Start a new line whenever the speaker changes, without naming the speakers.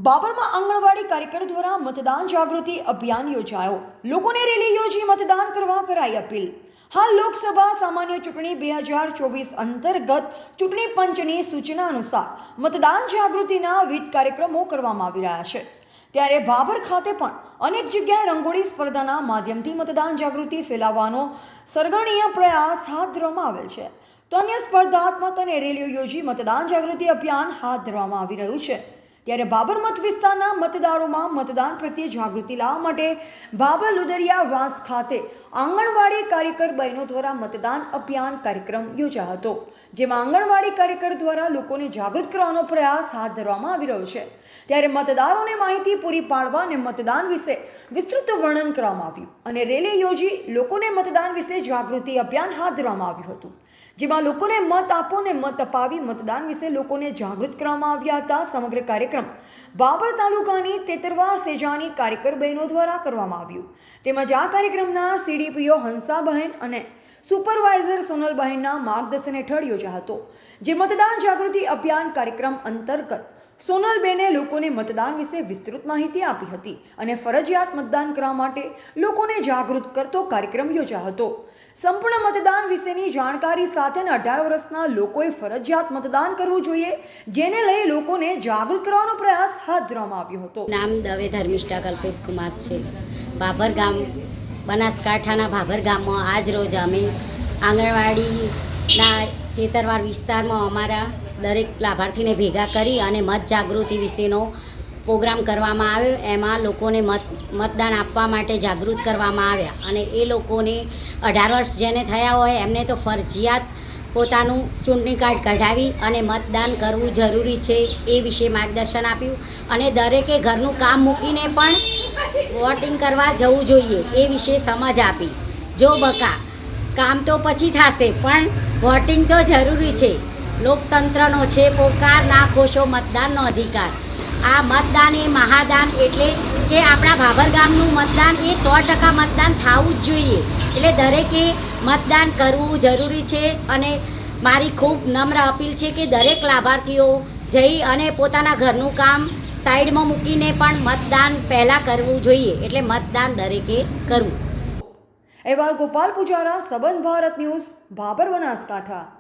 બાબરમાં આંગણવાડી કાર્યકર દ્વારા મતદાન જાગૃતિ અભિયાન યોજાયો। લોકોને રેલી યોજી મતદાન કરવા કરાઈ અપીલ। હાલ લોકસભા સામાન્ય ચૂંટણી 2024 અંતર્ગત ચૂંટણી પંચની સૂચના અનુસાર મતદાન જાગૃતિના વિવિધ કાર્યક્રમો કરવામાં આવી રહ્યા છે। ત્યારે બાબર ખાતે પણ અનેક જગ્યાએ રંગોળી સ્પર્ધાના માધ્યમથી મતદાન જાગૃતિ ફેલાવવાનો સર્ગણીય પ્રયાસ હાથ ધરવામાં આવેલ છે। તો અન્ય સ્પર્ધાત્મક અને રેલીઓ યોજી મતદાન જાગૃતિ અભિયાન હાથ ધરવામાં આવી રહ્યું છે। ત્યારે બાબર મત વિસ્તારના મતદારોમાં મતદાન પ્રત્યે જાગૃતિ લાવવા માટે બાબર લુદરિયા વાસ ખાતે આંગણવાડી કાર્યકર બહેનો દ્વારા મતદાન અભિયાન કાર્યક્રમ યોજાયો હતો, જેમાં આંગણવાડી કાર્યકર દ્વારા લોકોને જાગૃત કરવાનો પ્રયાસ હાથ ધરવામાં આવી રહ્યો છે। ત્યારે મતદારોને માહિતી પૂરી પાડવા અને મતદાન વિશે વિસ્તૃત વર્ણન કરવામાં આવ્યું અને રેલી યોજી લોકોને મતદાન વિશે જાગૃતિ અભિયાન હાથ ધરવામાં આવ્યું હતું, જેમાં લોકોને મત આપો અને મત અપાવી મતદાન વિશે લોકોને જાગૃત કરવામાં આવ્યા હતા। સમગ્ર કાર્યક્રમ બાબર તાલુકાની તેતરવા સેજાની કાર્યકર બહેનો દ્વારા કરવામાં આવ્યું। તેમજ આ કાર્યક્રમના સીડીપીઓ હંસાબહેન અને સુપરવાઇઝર સોનલબહેનના માર્ગદર્શન હેઠળ યોજાયો હતો, જે મતદાન જાગૃતિ અભિયાન કાર્યક્રમ અંતર્ગત સોનલબેને લોકોને મતદાન વિશે વિસ્તૃત માહિતી આપી હતી અને ફરજિયાત મતદાન કરવા માટે લોકોને જાગૃત કરતો કાર્યક્રમ યોજાયો હતો। સંપૂર્ણ મતદાન વિશેની જાણકારી સાથે 18 વર્ષના લોકોએ ફરજિયાત મતદાન કરવું જોઈએ, જેને લઈ લોકોને જાગૃત કરવાનો પ્રયાસ હાથ ધરવામાં આવ્યો હતો।
નામ દવે ધર્મિષ્ઠા કલ્પેશ કુમાર છે। બાબર ગામ, બનાસકાંઠાના બાબર ગામમાં આજ રોજ અમે આંગણવાડીના ખેતરવાર વિસ્તારમાં અમારા દરેક લાભાર્થીને ભેગા કરી અને મત જાગૃતિ વિશેનો પ્રોગ્રામ કરવામાં આવ્યો। એમાં લોકોને મતદાન આપવા માટે જાગૃત કરવામાં આવ્યા અને એ લોકોને 18 વર્ષ જેને થયા હોય એમને તો ફરજિયાત પોતાનું ચૂંટણી કાર્ડ કઢાવી અને મતદાન કરવું જરૂરી છે એ વિશે માર્ગદર્શન આપ્યું અને દરેકે ઘરનું કામ મૂકીને પણ વોટિંગ કરવા જવું જોઈએ એ વિશે સમજ આપી। જો બકા કામ તો પછી થશે પણ વોટિંગ તો જરૂરી છે। લોકતંત્રનો છે પોકાર, ના ખોશો મતદાનનો અધિકાર। આ મતદાન એ મહાદાન, એટલે કે આપણા બાબર ગામનું મતદાન એ 100% મતદાન થવું જ જોઈએ, એટલે દરેકે મતદાન કરવું જરૂરી છે। અને મારી ખૂબ નમ્ર અપીલ છે કે દરેક લાભાર્થીઓ જઈ અને પોતાના ઘરનું કામ સાઈડમાં મૂકીને પણ મતદાન પહેલાં કરવું જોઈએ, એટલે મતદાન દરેકે કરવું।
અહેવાલ ગોપાલ પૂજારા, સંબંધ ભારત ન્યૂઝ, બાબર, બનાસકાંઠા।